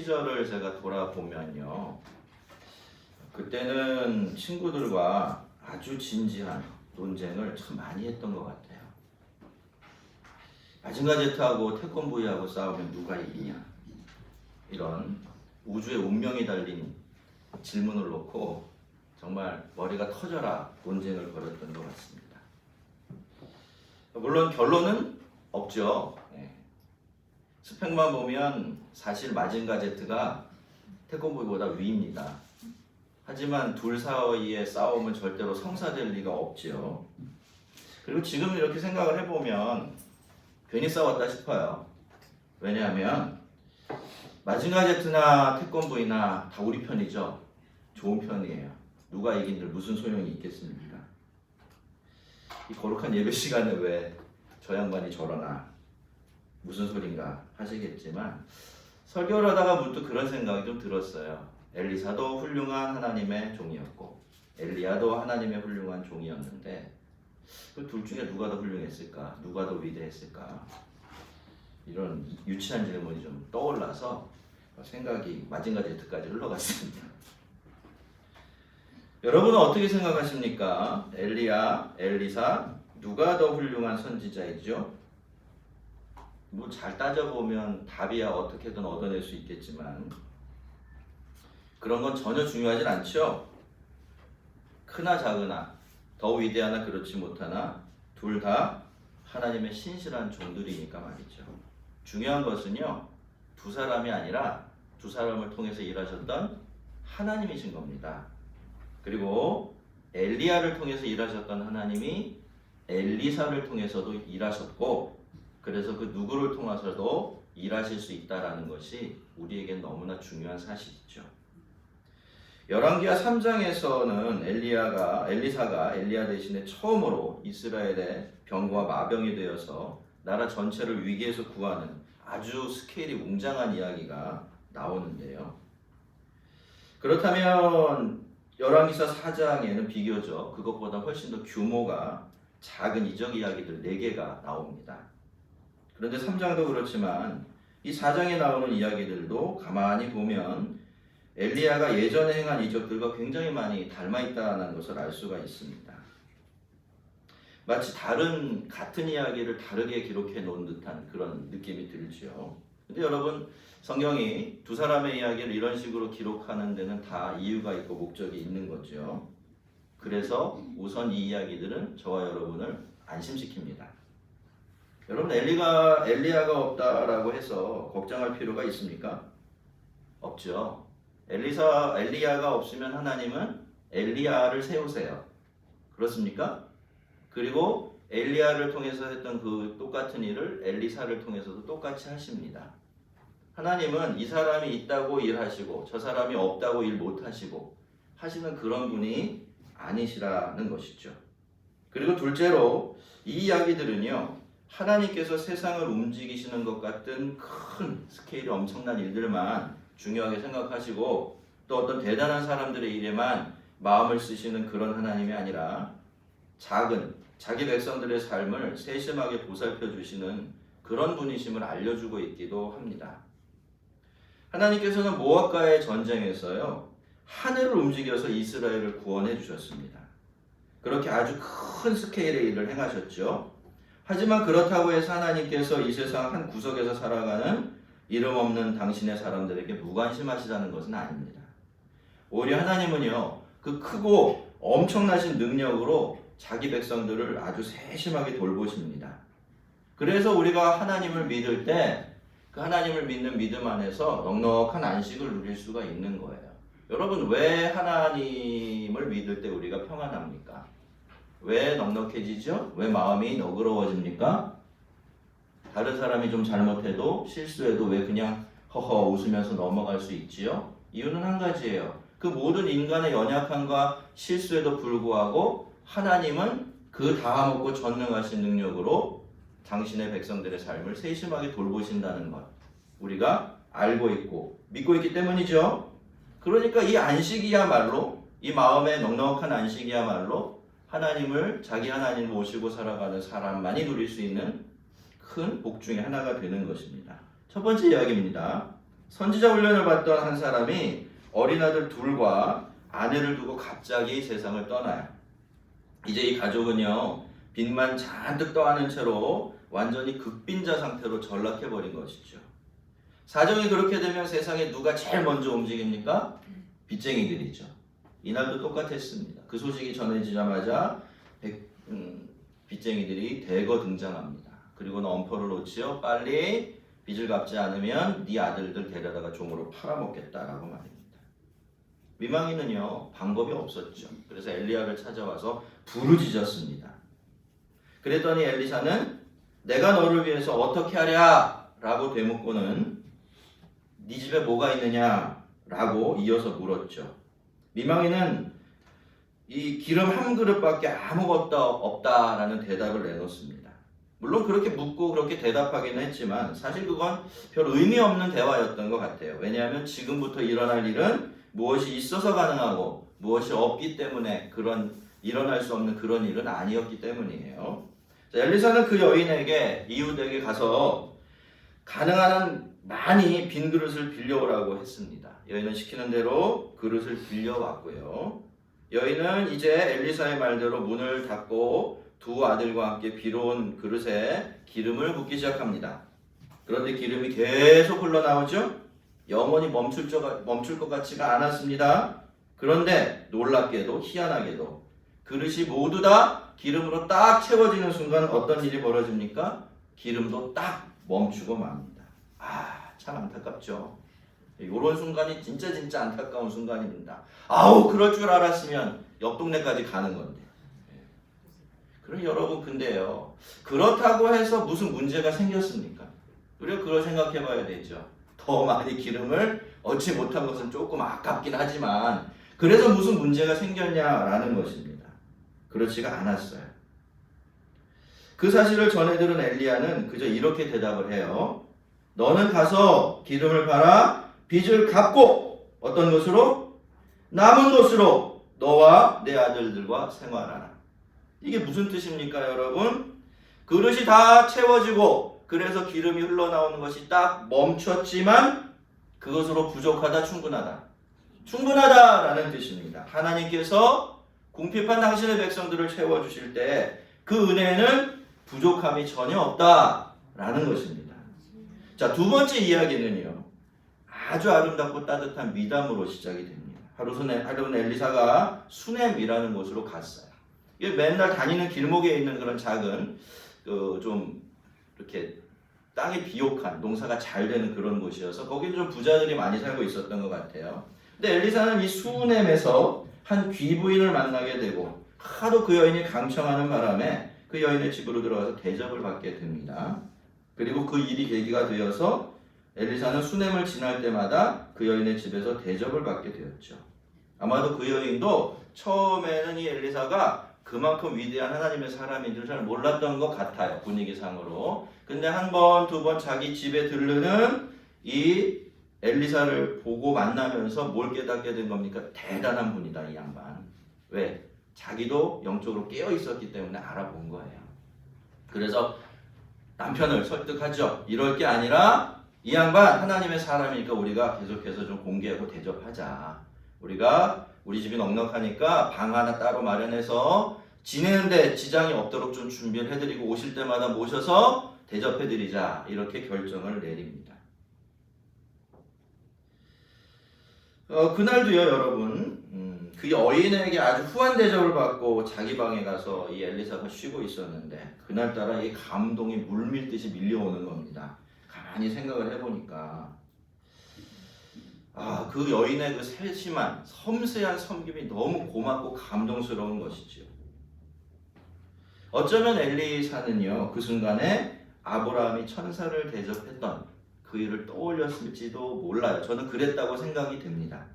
시절을 제가 돌아보면요. 그때는 친구들과 아주 진지한 논쟁을 참 많이 했던 것 같아요. 마징가 제트하고 태권브이하고 싸우면 누가 이기냐. 이런 우주의 운명이 달린 질문을 놓고 정말 머리가 터져라 논쟁을 벌였던 것 같습니다. 물론 결론은 없죠. 스펙만 보면 사실 마징가 제트가 태권브이보다 위입니다. 하지만 둘 사이의 싸움은 절대로 성사될 리가 없죠. 그리고 지금 이렇게 생각을 해보면 괜히 싸웠다 싶어요. 왜냐하면 마징가 제트나 태권브이나 다 우리 편이죠. 좋은 편이에요. 누가 이긴들 무슨 소용이 있겠습니까? 이 거룩한 예배 시간에 왜 저 양반이 저러나 무슨 소린가 하시겠지만 설교를 하다가 문득 그런 생각이 좀 들었어요. 엘리사도 훌륭한 하나님의 종이었고 엘리야도 하나님의 훌륭한 종이었는데 그 둘 중에 누가 더 훌륭했을까? 누가 더 위대했을까? 이런 유치한 질문이 좀 떠올라서 생각이 마징가 제트까지 흘러갔습니다. 여러분은 어떻게 생각하십니까? 엘리야, 엘리사 누가 더 훌륭한 선지자이죠? 뭐 잘 따져보면 답이야 어떻게든 얻어낼 수 있겠지만 그런 건 전혀 중요하진 않죠. 크나 작으나 더 위대하나 그렇지 못하나 둘 다 하나님의 신실한 종들이니까 말이죠. 중요한 것은요. 두 사람이 아니라 두 사람을 통해서 일하셨던 하나님이신 겁니다. 그리고 엘리야를 통해서 일하셨던 하나님이 엘리사를 통해서도 일하셨고 그래서 그 누구를 통해서도 일하실 수 있다는 것이 우리에겐 너무나 중요한 사실이죠. 열왕기하 3장에서는 엘리사가 엘리야 대신에 처음으로 이스라엘의 병과 마병이 되어서 나라 전체를 위기에서 구하는 아주 스케일이 웅장한 이야기가 나오는데요. 그렇다면 열왕기사 4장에는 비교적 그것보다 훨씬 더 규모가 작은 이적 이야기들 4개가 나옵니다. 그런데 3장도 그렇지만 이 4장에 나오는 이야기들도 가만히 보면 엘리야가 예전에 행한 이적들과 굉장히 많이 닮아있다는 것을 알 수가 있습니다. 마치 같은 이야기를 다르게 기록해 놓은 듯한 그런 느낌이 들죠. 근데 여러분 성경이 두 사람의 이야기를 이런 식으로 기록하는 데는 다 이유가 있고 목적이 있는 거죠. 그래서 우선 이 이야기들은 저와 여러분을 안심시킵니다. 여러분 엘리야가 없다라고 해서 걱정할 필요가 있습니까? 없죠. 엘리야가 없으면 하나님은 엘리야를 세우세요. 그렇습니까? 그리고 엘리야를 통해서 했던 그 똑같은 일을 엘리사를 통해서도 똑같이 하십니다. 하나님은 이 사람이 있다고 일하시고 저 사람이 없다고 일 못하시고 하시는 그런 분이 아니시라는 것이죠. 그리고 둘째로 이 이야기들은요. 하나님께서 세상을 움직이시는 것 같은 큰 스케일이 엄청난 일들만 중요하게 생각하시고 또 어떤 대단한 사람들의 일에만 마음을 쓰시는 그런 하나님이 아니라 작은 자기 백성들의 삶을 세심하게 보살펴 주시는 그런 분이심을 알려주고 있기도 합니다. 하나님께서는 모압과의 전쟁에서요. 하늘을 움직여서 이스라엘을 구원해 주셨습니다. 그렇게 아주 큰 스케일의 일을 행하셨죠. 하지만 그렇다고 해서 하나님께서 이 세상 한 구석에서 살아가는 이름 없는 당신의 사람들에게 무관심하시다는 것은 아닙니다. 오히려 하나님은요. 그 크고 엄청나신 능력으로 자기 백성들을 아주 세심하게 돌보십니다. 그래서 우리가 하나님을 믿을 때 그 하나님을 믿는 믿음 안에서 넉넉한 안식을 누릴 수가 있는 거예요. 여러분 왜 하나님을 믿을 때 우리가 평안합니까? 왜 넉넉해지죠? 왜 마음이 너그러워집니까? 다른 사람이 좀 잘못해도 실수해도 왜 그냥 허허 웃으면서 넘어갈 수 있지요? 이유는 한 가지예요. 그 모든 인간의 연약함과 실수에도 불구하고 하나님은 그 다함없고 전능하신 능력으로 당신의 백성들의 삶을 세심하게 돌보신다는 것 우리가 알고 있고 믿고 있기 때문이죠. 그러니까 이 안식이야말로 이 마음의 넉넉한 안식이야말로 자기 하나님을 모시고 살아가는 사람만이 누릴 수 있는 큰 복 중에 하나가 되는 것입니다. 첫 번째 이야기입니다. 선지자 훈련을 받던 한 사람이 어린 아들 둘과 아내를 두고 갑자기 세상을 떠나요. 이제 이 가족은요, 빚만 잔뜩 떠안은 채로 완전히 극빈자 상태로 전락해버린 것이죠. 사정이 그렇게 되면 세상에 누가 제일 먼저 움직입니까? 빚쟁이들이죠. 이날도 똑같았습니다. 그 소식이 전해지자마자 빚쟁이들이 대거 등장합니다. 그리고는 엄포를 놓치어 빨리 빚을 갚지 않으면 네 아들들 데려다가 종으로 팔아먹겠다라고 말입니다. 미망이는요, 방법이 없었죠. 그래서 엘리야를 찾아와서 부르짖었습니다. 그랬더니 엘리사는 내가 너를 위해서 어떻게 하랴? 라고 되묻고는 네 집에 뭐가 있느냐? 라고 이어서 물었죠. 미망이는 이 기름 한 그릇밖에 아무것도 없다라는 대답을 내놓습니다. 물론 그렇게 묻고 그렇게 대답하기는 했지만 사실 그건 별 의미 없는 대화였던 것 같아요. 왜냐하면 지금부터 일어날 일은 무엇이 있어서 가능하고 무엇이 없기 때문에 일어날 수 없는 그런 일은 아니었기 때문이에요. 자, 엘리사는 그 여인에게 이웃에게 가서 가능한 한 많이 빈 그릇을 빌려오라고 했습니다. 여인은 시키는 대로 그릇을 빌려왔고요. 여인은 이제 엘리사의 말대로 문을 닫고 두 아들과 함께 비로운 그릇에 기름을 붓기 시작합니다. 그런데 기름이 계속 흘러나오죠? 영원히 멈출 것 같지가 않았습니다. 그런데 놀랍게도 희한하게도 그릇이 모두 다 기름으로 딱 채워지는 순간 어떤 일이 벌어집니까? 기름도 딱 멈추고 맙니다. 참 안타깝죠. 이런 순간이 진짜 안타까운 순간입니다. 그럴 줄 알았으면 옆 동네까지 가는 건데. 그럼 여러분, 근데요, 그렇다고 해서 무슨 문제가 생겼습니까? 우리가 그걸 생각해 봐야 되죠. 더 많이 기름을 얻지 못한 것은 조금 아깝긴 하지만 그래서 무슨 문제가 생겼냐라는 것입니다. 그렇지가 않았어요. 그 사실을 전해 들은 엘리야는 그저 이렇게 대답을 해요. 너는 가서 기름을 팔아 빚을 갚고 어떤 것으로? 남은 것으로 너와 내 아들들과 생활하라. 이게 무슨 뜻입니까, 여러분? 그릇이 다 채워지고 그래서 기름이 흘러나오는 것이 딱 멈췄지만 그것으로 부족하다, 충분하다라는 뜻입니다. 하나님께서 궁핍한 당신의 백성들을 채워주실 때 그 은혜는 부족함이 전혀 없다라는 것입니다. 자, 두 번째 이야기는요, 아주 아름답고 따뜻한 미담으로 시작이 됩니다. 하루는 엘리사가 수넴이라는 곳으로 갔어요. 이게 맨날 다니는 길목에 있는 그런 작은 좀 이렇게 땅이 비옥한 농사가 잘 되는 그런 곳이어서 거기는 좀 부자들이 많이 살고 있었던 것 같아요. 근데 엘리사는 이 수넴에서 한 귀부인을 만나게 되고 하도 그 여인이 강청하는 바람에 그 여인의 집으로 들어가서 대접을 받게 됩니다. 그리고 그 일이 계기가 되어서 엘리사는 수넴을 지날 때마다 그 여인의 집에서 대접을 받게 되었죠. 아마도 그 여인도 처음에는 이 엘리사가 그만큼 위대한 하나님의 사람인 줄 잘 몰랐던 것 같아요, 분위기상으로. 근데 한 번, 두 번 자기 집에 들르는 이 엘리사를 보고 만나면서 뭘 깨닫게 된 겁니까? 대단한 분이다, 이 양반. 왜? 자기도 영적으로 깨어 있었기 때문에 알아본 거예요. 그래서 남편을 설득하죠. 이럴 게 아니라 이 양반 하나님의 사람이니까 우리가 계속해서 좀 공개하고 대접하자. 우리가 우리 집이 넉넉하니까 방 하나 따로 마련해서 지내는데 지장이 없도록 좀 준비를 해드리고 오실 때마다 모셔서 대접해드리자. 이렇게 결정을 내립니다. 그날도요, 여러분, 그 여인에게 아주 후한 대접을 받고 자기 방에 가서 이 엘리사가 쉬고 있었는데 그날따라 이 감동이 물밀듯이 밀려오는 겁니다. 가만히 생각을 해보니까 그 여인의 그 세심한 섬세한 섬김이 너무 고맙고 감동스러운 것이지요. 어쩌면 엘리사는요, 그 순간에 아브라함이 천사를 대접했던 그 일을 떠올렸을지도 몰라요. 저는 그랬다고 생각이 됩니다.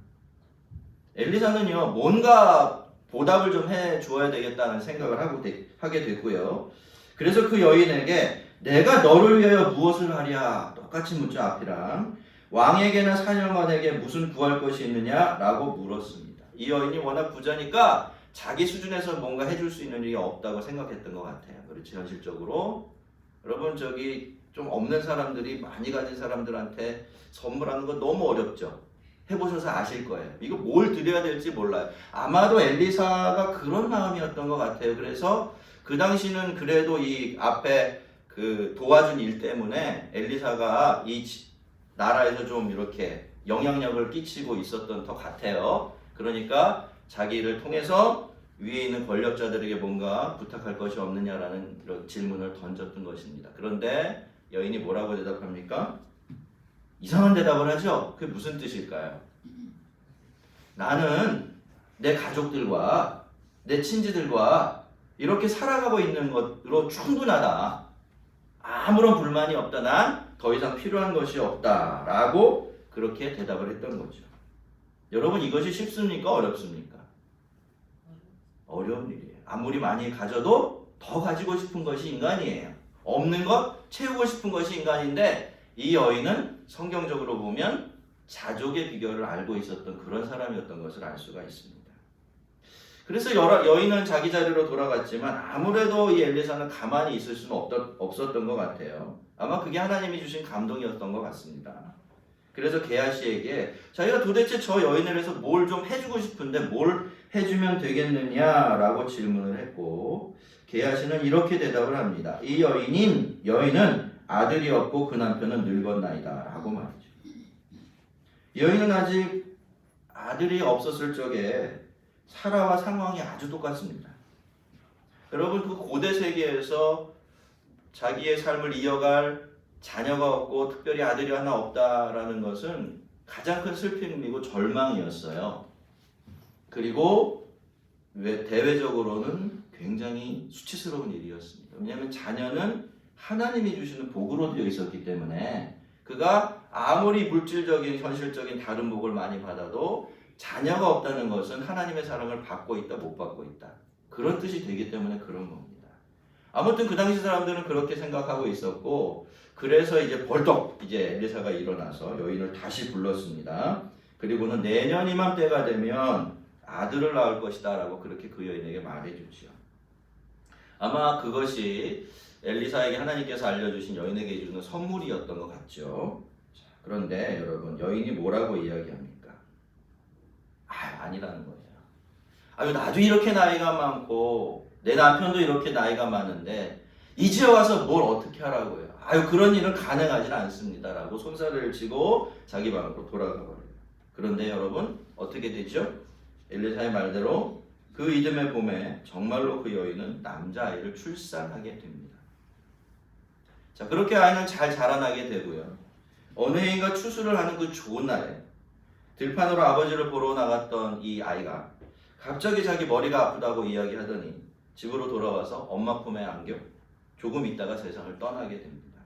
엘리사는요, 뭔가 보답을 좀 해줘야 되겠다는 생각을 하게 됐고요. 그래서 그 여인에게 내가 너를 위하여 무엇을 하랴? 똑같이 묻죠, 앞이랑. 왕에게나 사령관에게 무슨 구할 것이 있느냐라고 물었습니다. 이 여인이 워낙 부자니까 자기 수준에서 뭔가 해줄 수 있는 일이 없다고 생각했던 것 같아요. 그렇지, 현실적으로. 여러분 좀 없는 사람들이 많이 가진 사람들한테 선물하는 거 너무 어렵죠. 해보셔서 아실 거예요. 이거 뭘 드려야 될지 몰라요. 아마도 엘리사가 그런 마음이었던 것 같아요. 그래서 그 당시는 그래도 이 앞에 그 도와준 일 때문에 엘리사가 이 나라에서 좀 이렇게 영향력을 끼치고 있었던 것 같아요. 그러니까 자기를 통해서 위에 있는 권력자들에게 뭔가 부탁할 것이 없느냐라는 이런 질문을 던졌던 것입니다. 그런데 여인이 뭐라고 대답합니까? 이상한 대답을 하죠? 그게 무슨 뜻일까요? 나는 내 가족들과 내 친지들과 이렇게 살아가고 있는 것으로 충분하다. 아무런 불만이 없다. 난 더 이상 필요한 것이 없다. 라고 그렇게 대답을 했던 거죠. 여러분 이것이 쉽습니까? 어렵습니까? 어려운 일이에요. 아무리 많이 가져도 더 가지고 싶은 것이 인간이에요. 없는 것 채우고 싶은 것이 인간인데 이 여인은 성경적으로 보면 자족의 비결을 알고 있었던 그런 사람이었던 것을 알 수가 있습니다. 그래서 여인은 자기 자리로 돌아갔지만 아무래도 이 엘리사는 가만히 있을 수는 없었던 것 같아요. 아마 그게 하나님이 주신 감동이었던 것 같습니다. 그래서 게하시에게 자기가 도대체 저 여인을 해서 뭘 좀 해주고 싶은데 뭘 해주면 되겠느냐라고 질문을 했고 게하시는 이렇게 대답을 합니다. 이 여인은 아들이 없고 그 남편은 늙었나이다 라고 말이죠. 여인은 아직 아들이 없었을 적에 사라와 상황이 아주 똑같습니다. 여러분 그 고대 세계에서 자기의 삶을 이어갈 자녀가 없고 특별히 아들이 하나 없다라는 것은 가장 큰 슬픔이고 절망이었어요. 그리고 대외적으로는 굉장히 수치스러운 일이었습니다. 왜냐하면 자녀는 하나님이 주시는 복으로 되어 있었기 때문에 그가 아무리 물질적인 현실적인 다른 복을 많이 받아도 자녀가 없다는 것은 하나님의 사랑을 받고 있다 못 받고 있다 그런 뜻이 되기 때문에 그런 겁니다. 아무튼 그 당시 사람들은 그렇게 생각하고 있었고 그래서 이제 벌떡 이제 엘리사가 일어나서 여인을 다시 불렀습니다. 그리고는 내년 이맘때가 되면 아들을 낳을 것이다 라고 그렇게 그 여인에게 말해주죠. 아마 그것이 엘리사에게 하나님께서 알려주신 여인에게 주는 선물이었던 것 같죠. 그런데 여러분 여인이 뭐라고 이야기합니까? 아니라는 거예요. 나도 이렇게 나이가 많고 내 남편도 이렇게 나이가 많은데 이제 와서 뭘 어떻게 하라고요? 그런 일은 가능하지 않습니다 라고 손살을 치고 자기 방으로 돌아가 버려요. 그런데 여러분 어떻게 되죠? 엘리사의 말대로 그 이듬해 봄에 정말로 그 여인은 남자아이를 출산하게 됩니다. 자, 그렇게 아이는 잘 자라나게 되고요. 어느 해인가 추수를 하는 그 좋은 날에 들판으로 아버지를 보러 나갔던 이 아이가 갑자기 자기 머리가 아프다고 이야기하더니 집으로 돌아와서 엄마 품에 안겨 조금 있다가 세상을 떠나게 됩니다.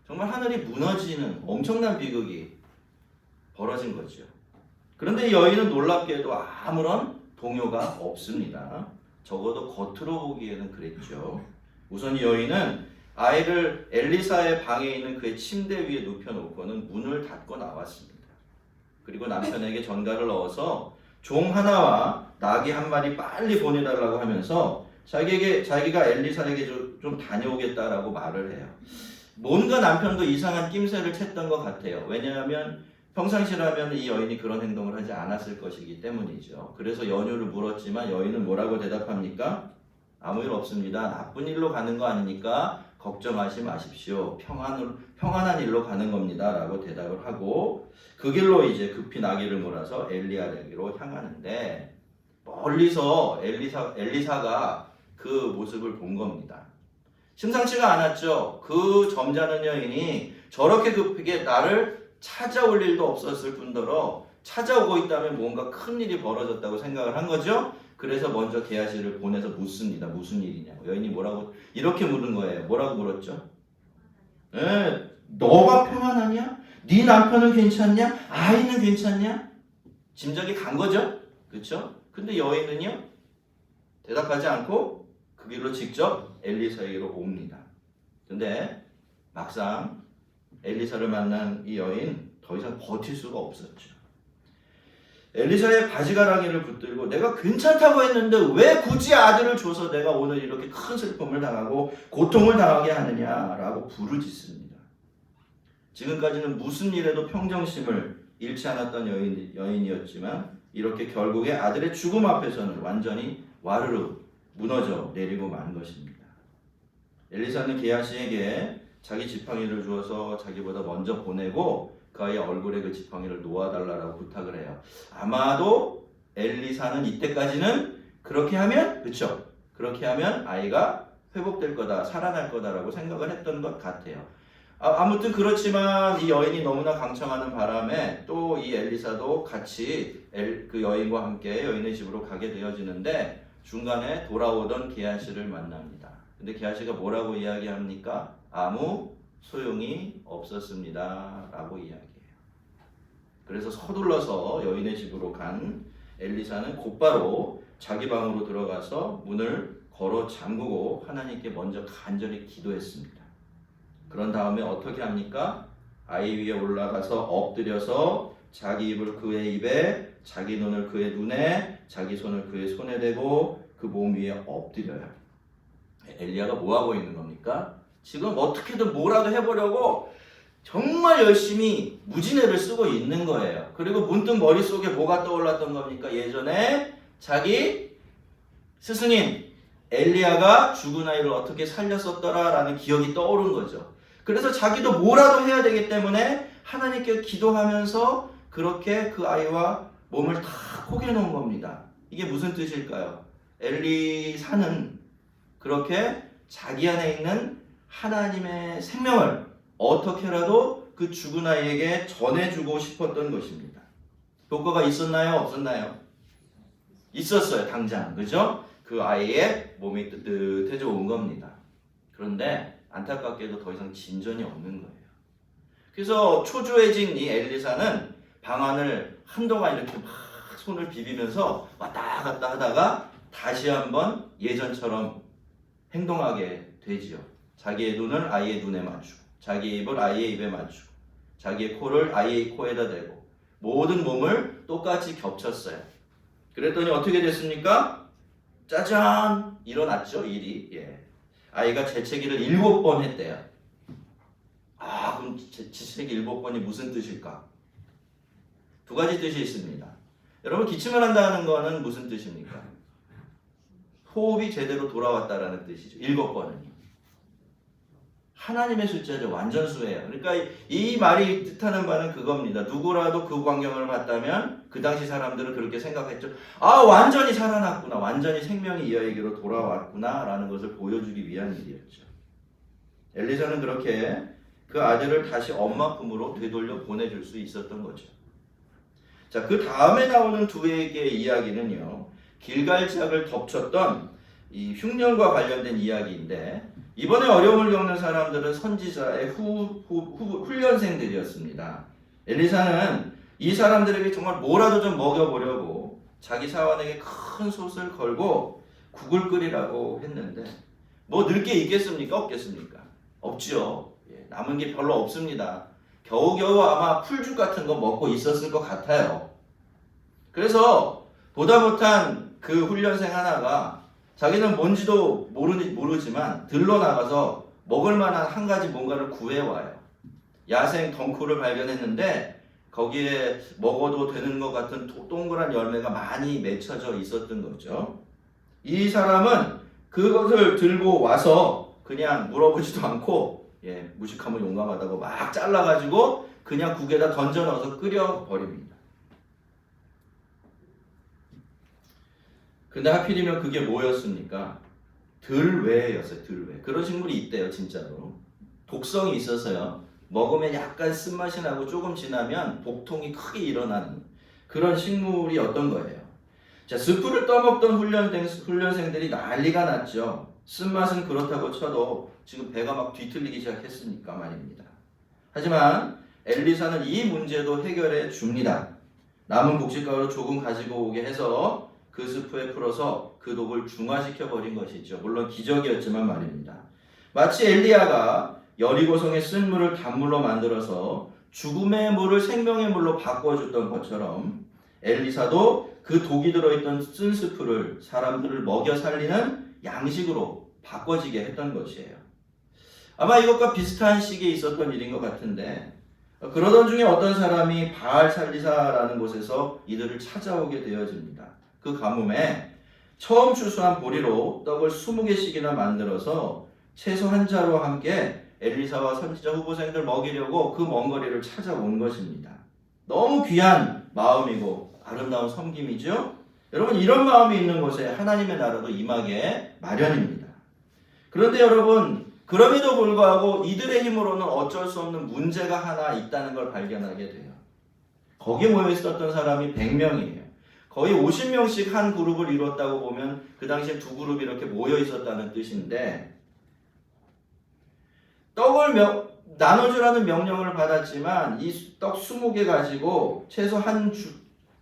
정말 하늘이 무너지는 엄청난 비극이 벌어진 거죠. 그런데 이 여인은 놀랍게도 아무런 동요가 없습니다. 적어도 겉으로 보기에는 그랬죠. 우선 이 여인은 아이를 엘리사의 방에 있는 그의 침대 위에 눕혀놓고는 문을 닫고 나왔습니다. 그리고 남편에게 전가를 넣어서 종 하나와 나귀 한 마리 빨리 보내달라고 하면서 자기가 엘리사에게 좀 다녀오겠다라고 말을 해요. 뭔가 남편도 이상한 낌새를 챘던 것 같아요. 왜냐하면 평상시라면 이 여인이 그런 행동을 하지 않았을 것이기 때문이죠. 그래서 연유를 물었지만 여인은 뭐라고 대답합니까? 아무 일 없습니다. 나쁜 일로 가는 거 아니니까 걱정하지 마십시오. 평안한 일로 가는 겁니다. 라고 대답을 하고 그 길로 이제 급히 나귀를 몰아서 엘리야에게로 향하는데 멀리서 엘리사가 그 모습을 본 겁니다. 심상치가 않았죠. 그 점잖은 여인이 저렇게 급하게 나를 찾아올 일도 없었을 뿐더러 찾아오고 있다면 뭔가 큰 일이 벌어졌다고 생각을 한 거죠. 그래서 먼저 게하시를 보내서 묻습니다. 무슨 일이냐고. 여인이 뭐라고 이렇게 물은 거예요. 뭐라고 물었죠? 너가 평안하냐? 네 남편은 괜찮냐? 아이는 괜찮냐? 짐작이 간 거죠. 그렇죠? 근데 여인은요. 대답하지 않고 그 길로 직접 엘리사에게로 옵니다. 근데 막상 엘리사를 만난 이 여인 더 이상 버틸 수가 없었죠. 엘리사의 바지가랑이를 붙들고 내가 괜찮다고 했는데 왜 굳이 아들을 줘서 내가 오늘 이렇게 큰 슬픔을 당하고 고통을 당하게 하느냐라고 부르짖습니다. 지금까지는 무슨 일에도 평정심을 잃지 않았던 여인이었지만 이렇게 결국에 아들의 죽음 앞에서는 완전히 와르르 무너져 내리고 만 것입니다. 엘리사는 게하시에게 자기 지팡이를 주어서 자기보다 먼저 보내고 그 아이의 얼굴에 그 지팡이를 놓아달라고 부탁을 해요. 아마도 엘리사는 이때까지는 그렇게 하면, 그렇죠? 그렇게 하면 아이가 회복될 거다, 살아날 거다라고 생각을 했던 것 같아요. 아무튼 그렇지만 이 여인이 너무나 강청하는 바람에 또 이 엘리사도 같이 그 여인과 함께 여인의 집으로 가게 되어지는데 중간에 돌아오던 게하시를 만납니다. 근데 게하시가 뭐라고 이야기합니까? 아무 소용이 없었습니다 라고 이야기해요. 그래서 서둘러서 여인의 집으로 간 엘리사는 곧바로 자기 방으로 들어가서 문을 걸어 잠그고 하나님께 먼저 간절히 기도했습니다. 그런 다음에 어떻게 합니까? 아이 위에 올라가서 엎드려서 자기 입을 그의 입에, 자기 눈을 그의 눈에, 자기 손을 그의 손에 대고 그 몸 위에 엎드려요. 엘리야가 뭐하고 있는 겁니까? 지금 어떻게든 뭐라도 해보려고 정말 열심히 무진애를 쓰고 있는 거예요. 그리고 문득 머릿속에 뭐가 떠올랐던 겁니까? 예전에 자기 스승인 엘리야가 죽은 아이를 어떻게 살렸었더라라는 기억이 떠오른 거죠. 그래서 자기도 뭐라도 해야 되기 때문에 하나님께 기도하면서 그렇게 그 아이와 몸을 다 포개해 놓은 겁니다. 이게 무슨 뜻일까요? 엘리사는 그렇게 자기 안에 있는 하나님의 생명을 어떻게라도 그 죽은 아이에게 전해주고 싶었던 것입니다. 효과가 있었나요? 없었나요? 있었어요. 당장. 그죠? 그 아이의 몸이 뜨뜻해져 온 겁니다. 그런데 안타깝게도 더 이상 진전이 없는 거예요. 그래서 초조해진 이 엘리사는 방안을 한동안 이렇게 막 손을 비비면서 왔다 갔다 하다가 다시 한번 예전처럼 행동하게 되지요. 자기의 눈을 아이의 눈에 맞추고 자기의 입을 아이의 입에 맞추고 자기의 코를 아이의 코에다 대고 모든 몸을 똑같이 겹쳤어요. 그랬더니 어떻게 됐습니까? 짜잔! 일어났죠, 일이. 예. 아이가 재채기를 7번 했대요. 그럼 재채기 7번이 무슨 뜻일까? 두 가지 뜻이 있습니다. 여러분, 기침을 한다는 거는 무슨 뜻입니까? 호흡이 제대로 돌아왔다라는 뜻이죠. 7번은요. 하나님의 숫자죠. 완전수예요. 그러니까 이 말이 뜻하는 바는 그겁니다. 누구라도 그 광경을 봤다면 그 당시 사람들은 그렇게 생각했죠. 완전히 살아났구나. 완전히 생명이 이 아이에게로 돌아왔구나 라는 것을 보여주기 위한 일이었죠. 엘리사는 그렇게 그 아들을 다시 엄마 품으로 되돌려 보내줄 수 있었던 거죠. 자, 그 다음에 나오는 두 개의 이야기는요. 길갈 지역을 덮쳤던 이 흉년과 관련된 이야기인데 이번에 어려움을 겪는 사람들은 선지자의 훈련생들이었습니다. 엘리사는 이 사람들에게 정말 뭐라도 좀 먹여보려고 자기 사환에게 큰 솥을 걸고 국을 끓이라고 했는데 뭐 늘 게 있겠습니까? 없겠습니까? 없지요. 남은 게 별로 없습니다. 겨우겨우 아마 풀죽 같은 거 먹고 있었을 것 같아요. 그래서 보다 못한 그 훈련생 하나가 자기는 뭔지도 모르지만 들러 나가서 먹을 만한 한 가지 뭔가를 구해와요. 야생 덩쿨을 발견했는데 거기에 먹어도 되는 것 같은 동그란 열매가 많이 맺혀져 있었던 거죠. 이 사람은 그것을 들고 와서 그냥 물어보지도 않고 무식하면 용감하다고 막 잘라가지고 그냥 국에다 던져 넣어서 끓여버립니다. 근데 하필이면 그게 뭐였습니까? 들외였어요. 들외. 그런 식물이 있대요. 진짜로. 독성이 있어서요. 먹으면 약간 쓴맛이 나고 조금 지나면 복통이 크게 일어나는 그런 식물이었던 거예요. 자, 스프를 떠먹던 훈련생들이 난리가 났죠. 쓴맛은 그렇다고 쳐도 지금 배가 막 뒤틀리기 시작했으니까 말입니다. 하지만 엘리사는 이 문제도 해결해 줍니다. 남은 곡식가루를 조금 가지고 오게 해서 그 스프에 풀어서 그 독을 중화시켜 버린 것이죠. 물론 기적이었지만 말입니다. 마치 엘리야가 여리고성의 쓴 물을 단물로 만들어서 죽음의 물을 생명의 물로 바꿔줬던 것처럼 엘리사도 그 독이 들어있던 쓴 스프를 사람들을 먹여 살리는 양식으로 바꿔지게 했던 것이에요. 아마 이것과 비슷한 시기에 있었던 일인 것 같은데 그러던 중에 어떤 사람이 바알 살리사라는 곳에서 이들을 찾아오게 되어집니다. 그 가뭄에 처음 추수한 보리로 떡을 20개씩이나 만들어서 채소 한 자루와 함께 엘리사와 선지자 후보생들 먹이려고 그 먼 거리를 찾아온 것입니다. 너무 귀한 마음이고 아름다운 섬김이죠. 여러분 이런 마음이 있는 곳에 하나님의 나라도 임하게 마련입니다. 그런데 여러분 그럼에도 불구하고 이들의 힘으로는 어쩔 수 없는 문제가 하나 있다는 걸 발견하게 돼요. 거기 모여 있었던 사람이 100명이에요. 거의 50명씩 한 그룹을 이뤘다고 보면 그 당시에 두 그룹이 이렇게 모여 있었다는 뜻인데 떡을 나눠주라는 명령을 받았지만 이 떡 20개 가지고 채소 한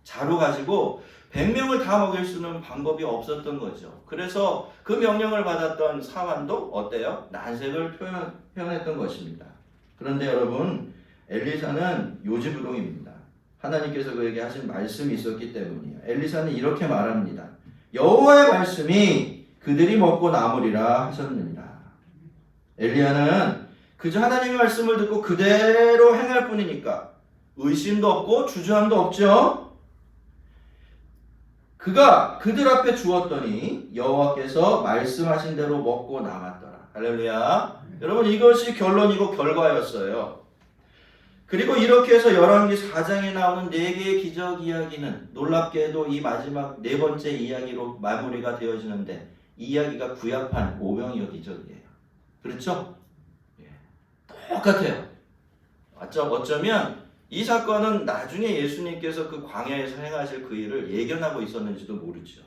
자루 가지고 100명을 다 먹일 수는 방법이 없었던 거죠. 그래서 그 명령을 받았던 사환도 어때요? 난색을 표현했던 것입니다. 그런데 여러분 엘리사는 요지부동입니다. 하나님께서 그에게 하신 말씀이 있었기 때문이에요. 엘리사는 이렇게 말합니다. 여호와의 말씀이 그들이 먹고 남으리라 하셨느니라. 엘리야는 그저 하나님의 말씀을 듣고 그대로 행할 뿐이니까 의심도 없고 주저함도 없죠. 그가 그들 앞에 주었더니 여호와께서 말씀하신 대로 먹고 남았더라. 할렐루야. 여러분 이것이 결론이고 결과였어요. 그리고 이렇게 해서 열왕기 4장에 나오는 4개의 기적 이야기는 놀랍게도 이 마지막 4번째 이야기로 마무리가 되어지는데 이 이야기가 구약판 오병이어 기적이에요. 그렇죠? 똑같아요. 어쩌면 이 사건은 나중에 예수님께서 그 광야에서 행하실 그 일을 예견하고 있었는지도 모르죠.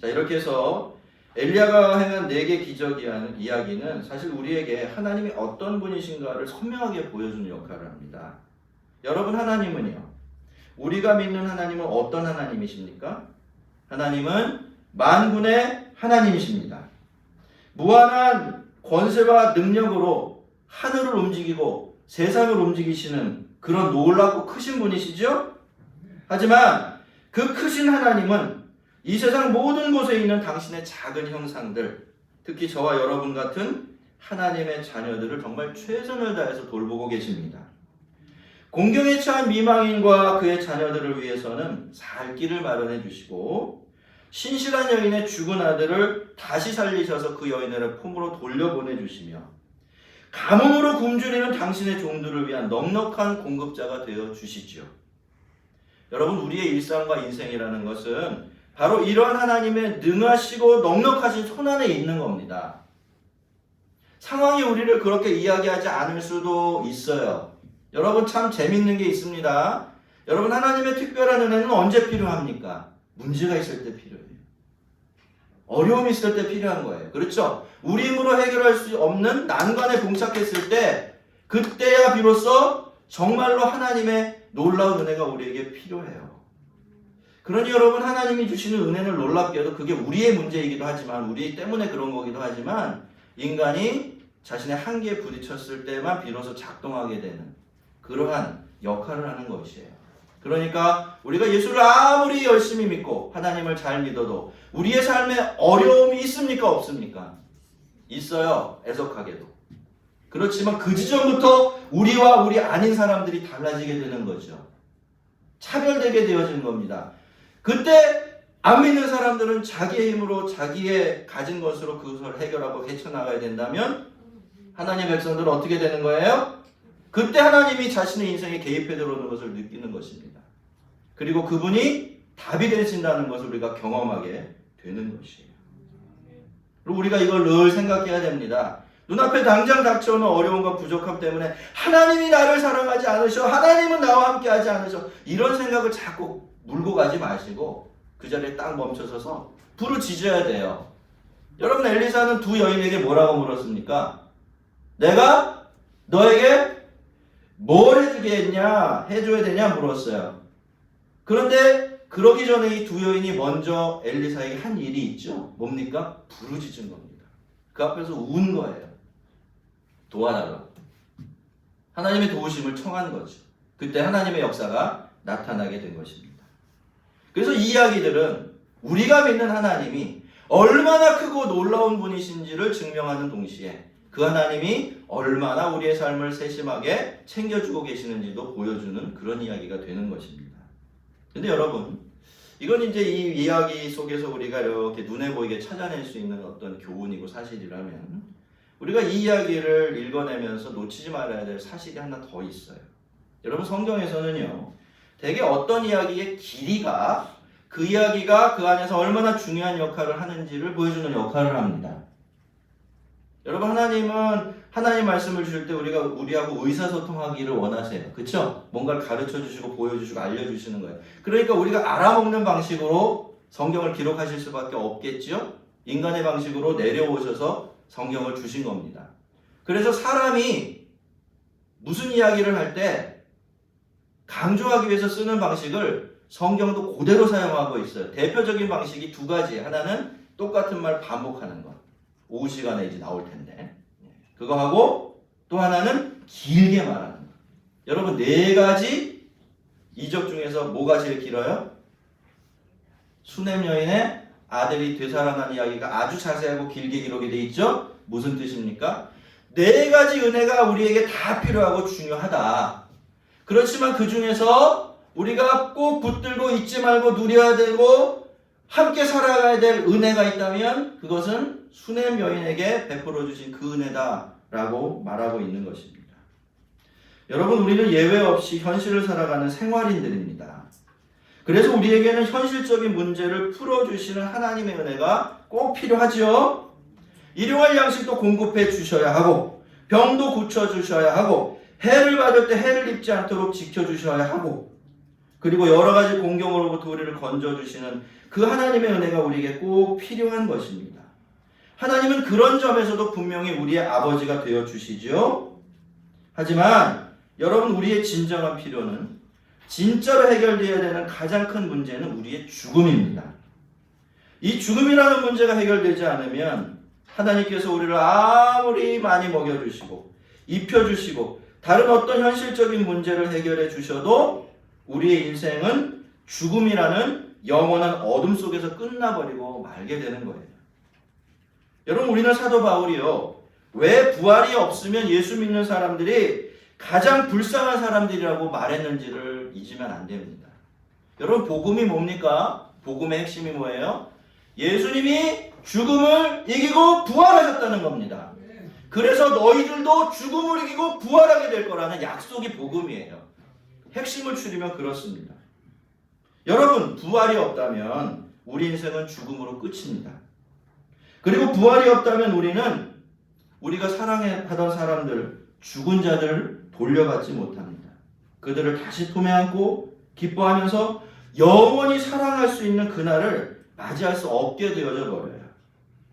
자, 이렇게 해서 엘리야가 행한 4개 기적 이야기는 사실 우리에게 하나님이 어떤 분이신가를 선명하게 보여주는 역할을 합니다. 여러분 하나님은요. 우리가 믿는 하나님은 어떤 하나님이십니까? 하나님은 만군의 하나님이십니다. 무한한 권세와 능력으로 하늘을 움직이고 세상을 움직이시는 그런 놀랍고 크신 분이시죠? 하지만 그 크신 하나님은 이 세상 모든 곳에 있는 당신의 작은 형상들, 특히 저와 여러분 같은 하나님의 자녀들을 정말 최선을 다해서 돌보고 계십니다. 공경에 처한 미망인과 그의 자녀들을 위해서는 살 길을 마련해 주시고 신실한 여인의 죽은 아들을 다시 살리셔서 그 여인을 품으로 돌려보내 주시며 가뭄으로 굶주리는 당신의 종들을 위한 넉넉한 공급자가 되어 주시지요. 여러분 우리의 일상과 인생이라는 것은 바로 이러한 하나님의 능하시고 넉넉하신 손안에 있는 겁니다. 상황이 우리를 그렇게 이야기하지 않을 수도 있어요. 여러분 참 재밌는 게 있습니다. 여러분 하나님의 특별한 은혜는 언제 필요합니까? 문제가 있을 때 필요해요. 어려움이 있을 때 필요한 거예요. 그렇죠? 우리 힘으로 해결할 수 없는 난관에 봉착했을 때 그때야 비로소 정말로 하나님의 놀라운 은혜가 우리에게 필요해요. 그러니 여러분 하나님이 주시는 은혜를 놀랍게도 그게 우리의 문제이기도 하지만 우리 때문에 그런 거기도 하지만 인간이 자신의 한계에 부딪혔을 때만 비로소 작동하게 되는 그러한 역할을 하는 것이에요. 그러니까 우리가 예수를 아무리 열심히 믿고 하나님을 잘 믿어도 우리의 삶에 어려움이 있습니까? 없습니까? 있어요. 애석하게도. 그렇지만 그 지점부터 우리와 우리 아닌 사람들이 달라지게 되는 거죠. 차별되게 되어지는 겁니다. 그때 안 믿는 사람들은 자기의 힘으로 자기의 가진 것으로 그것을 해결하고 헤쳐나가야 된다면 하나님의 백성들은 어떻게 되는 거예요? 그때 하나님이 자신의 인생에 개입해 들어오는 것을 느끼는 것입니다. 그리고 그분이 답이 되신다는 것을 우리가 경험하게 되는 것이에요. 그리고 우리가 이걸 늘 생각해야 됩니다. 눈앞에 당장 닥쳐오는 어려움과 부족함 때문에 하나님이 나를 사랑하지 않으셔, 하나님은 나와 함께 하지 않으셔, 이런 생각을 자꾸 물고 가지 마시고 그 자리에 딱 멈춰서서 부르짖어야 돼요. 여러분 엘리사는 두 여인에게 뭐라고 물었습니까? 내가 너에게 뭘 해줘야 되냐 물었어요. 그런데 그러기 전에 이 두 여인이 먼저 엘리사에게 한 일이 있죠. 뭡니까? 부르짖은 겁니다. 그 앞에서 운 거예요. 도와달라고. 하나님의 도우심을 청한 거죠. 그때 하나님의 역사가 나타나게 된 것입니다. 그래서 이 이야기들은 우리가 믿는 하나님이 얼마나 크고 놀라운 분이신지를 증명하는 동시에 그 하나님이 얼마나 우리의 삶을 세심하게 챙겨주고 계시는지도 보여주는 그런 이야기가 되는 것입니다. 근데 여러분, 이건 이제 이 이야기 속에서 우리가 이렇게 눈에 보이게 찾아낼 수 있는 어떤 교훈이고 사실이라면 우리가 이 이야기를 읽어내면서 놓치지 말아야 될 사실이 하나 더 있어요. 여러분, 성경에서는요, 대개 어떤 이야기의 길이가 그 이야기가 그 안에서 얼마나 중요한 역할을 하는지를 보여주는 역할을 합니다. 여러분, 하나님은 하나님 말씀을 주실 때 우리하고 의사소통하기를 원하세요. 그렇죠? 뭔가를 가르쳐 주시고 보여주시고 알려주시는 거예요. 그러니까 우리가 알아먹는 방식으로 성경을 기록하실 수밖에 없겠죠? 인간의 방식으로 내려오셔서 성경을 주신 겁니다. 그래서 사람이 무슨 이야기를 할 때 강조하기 위해서 쓰는 방식을 성경도 그대로 사용하고 있어요. 대표적인 방식이 두 가지. 하나는 똑같은 말 반복하는 것. 오후 시간에 이제 나올 텐데. 그거 하고 또 하나는 길게 말하는 것. 여러분, 네 가지 이적 중에서 뭐가 제일 길어요? 수넴 여인의 아들이 되살아난 이야기가 아주 자세하고 길게 기록이 되어 있죠? 무슨 뜻입니까? 네 가지 은혜가 우리에게 다 필요하고 중요하다. 그렇지만 그 중에서 우리가 꼭 붙들고 잊지 말고 누려야 되고 함께 살아가야 될 은혜가 있다면 그것은 수넴 여인에게 베풀어 주신 그 은혜다라고 말하고 있는 것입니다. 여러분, 우리는 예외 없이 현실을 살아가는 생활인들입니다. 그래서 우리에게는 현실적인 문제를 풀어주시는 하나님의 은혜가 꼭 필요하죠. 일용할 양식도 공급해 주셔야 하고 병도 고쳐주셔야 하고 해를 받을 때 해를 입지 않도록 지켜주셔야 하고 그리고 여러 가지 공경으로부터 우리를 건져주시는 그 하나님의 은혜가 우리에게 꼭 필요한 것입니다. 하나님은 그런 점에서도 분명히 우리의 아버지가 되어주시죠. 하지만 여러분, 우리의 진정한 필요는 진짜로 해결되어야 되는 가장 큰 문제는 우리의 죽음입니다. 이 죽음이라는 문제가 해결되지 않으면 하나님께서 우리를 아무리 많이 먹여주시고 입혀주시고 다른 어떤 현실적인 문제를 해결해 주셔도 우리의 인생은 죽음이라는 영원한 어둠 속에서 끝나버리고 말게 되는 거예요. 여러분, 우리는 사도 바울이요, 왜 부활이 없으면 예수 믿는 사람들이 가장 불쌍한 사람들이라고 말했는지를 잊으면 안 됩니다. 여러분, 복음이 뭡니까? 복음의 핵심이 뭐예요? 예수님이 죽음을 이기고 부활하셨다는 겁니다. 그래서 너희들도 죽음을 이기고 부활하게 될 거라는 약속이 복음이에요. 핵심을 추리면 그렇습니다. 여러분, 부활이 없다면 우리 인생은 죽음으로 끝입니다. 그리고 부활이 없다면 우리는 우리가 사랑하던 사람들, 죽은 자들을 돌려받지 못합니다. 그들을 다시 품에 안고 기뻐하면서 영원히 사랑할 수 있는 그날을 맞이할 수 없게 되어져 버려요.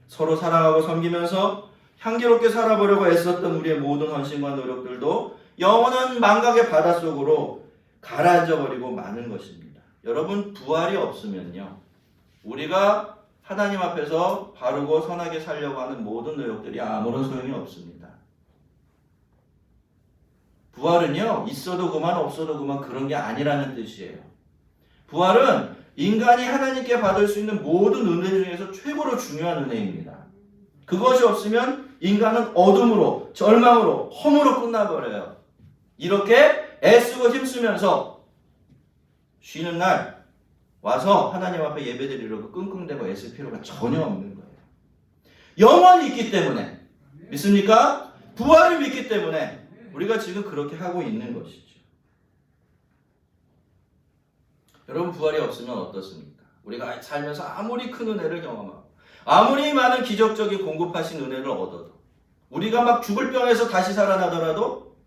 서로 사랑하고 섬기면서 향기롭게 살아보려고 애썼던 우리의 모든 헌신과 노력들도 영원한 망각의 바닷속으로 가라앉아 버리고 마는 것입니다. 여러분, 부활이 없으면요, 우리가 하나님 앞에서 바르고 선하게 살려고 하는 모든 노력들이 아무런 소용이 없습니다. 부활은요, 있어도 그만 없어도 그만 그런 게 아니라는 뜻이에요. 부활은 인간이 하나님께 받을 수 있는 모든 은혜 중에서 최고로 중요한 은혜입니다. 그것이 없으면 인간은 어둠으로, 절망으로, 허무로 끝나버려요. 이렇게 애쓰고 힘쓰면서 쉬는 날 와서 하나님 앞에 예배드리려고 끙끙대고 애쓸 필요가 전혀 없는 거예요. 영원히 있기 때문에. 믿습니까? 부활을 믿기 때문에 우리가 지금 그렇게 하고 있는 것이죠. 여러분, 부활이 없으면 어떻습니까? 우리가 살면서 아무리 큰 은혜를 경험하고 아무리 많은 기적적인 공급하신 은혜를 얻어도 우리가 막 죽을 병에서 다시 살아나더라도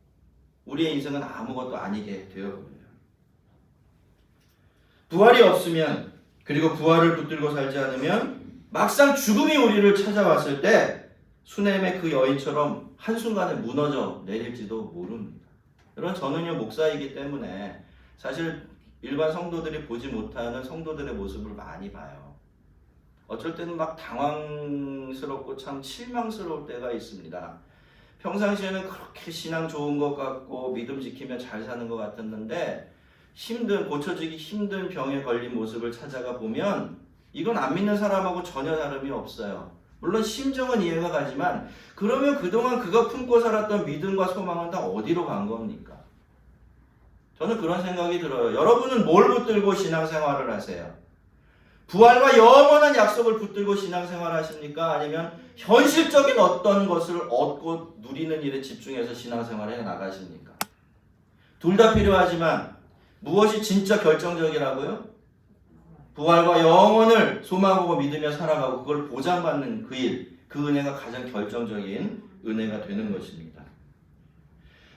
우리의 인생은 아무것도 아니게 되어버려요. 부활이 없으면, 그리고 부활을 붙들고 살지 않으면 막상 죽음이 우리를 찾아왔을 때 수넴의 그 여인처럼 한순간에 무너져 내릴지도 모릅니다. 여러분, 저는요, 목사이기 때문에 사실 일반 성도들이 보지 못하는 성도들의 모습을 많이 봐요. 어쩔 때는 막 당황스럽고 참 실망스러울 때가 있습니다. 평상시에는 그렇게 신앙 좋은 것 같고 믿음 지키며 잘 사는 것 같았는데 고쳐지기 힘든 병에 걸린 모습을 찾아가 보면 이건 안 믿는 사람하고 전혀 다름이 없어요. 물론 심정은 이해가 가지만 그러면 그동안 그가 품고 살았던 믿음과 소망은 다 어디로 간 겁니까? 저는 그런 생각이 들어요. 여러분은 뭘 붙들고 신앙생활을 하세요? 부활과 영원한 약속을 붙들고 신앙생활을 하십니까? 아니면 현실적인 어떤 것을 얻고 누리는 일에 집중해서 신앙생활에 나가십니까? 둘 다 필요하지만 무엇이 진짜 결정적이라고요? 부활과 영원을 소망하고 믿으며 살아가고 그걸 보장받는 그 일, 그 은혜가 가장 결정적인 은혜가 되는 것입니다.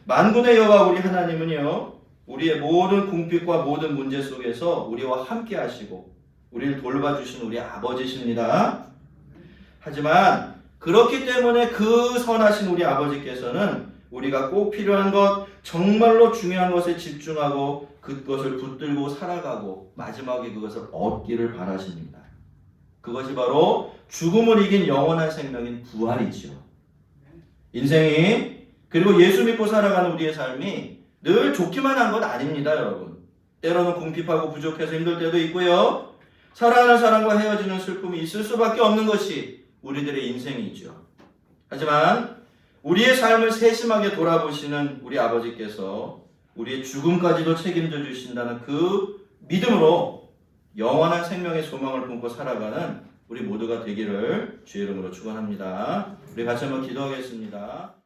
만군의 여호와 우리 하나님은요, 우리의 모든 궁핍과 모든 문제 속에서 우리와 함께 하시고 우리를 돌봐주신 우리 아버지십니다. 하지만 그렇기 때문에 그 선하신 우리 아버지께서는 우리가 꼭 필요한 것, 정말로 중요한 것에 집중하고 그것을 붙들고 살아가고 마지막에 그것을 얻기를 바라십니다. 그것이 바로 죽음을 이긴 영원한 생명인 부활이지요. 인생이 그리고 예수 믿고 살아가는 우리의 삶이 늘 좋기만 한 건 아닙니다, 여러분. 때로는 궁핍하고 부족해서 힘들 때도 있고요. 사랑하는 사람과 헤어지는 슬픔이 있을 수밖에 없는 것이 우리들의 인생이죠. 하지만 우리의 삶을 세심하게 돌아보시는 우리 아버지께서 우리의 죽음까지도 책임져 주신다는 그 믿음으로 영원한 생명의 소망을 품고 살아가는 우리 모두가 되기를 주의 이름으로 축원합니다. 우리 같이 한번 기도하겠습니다.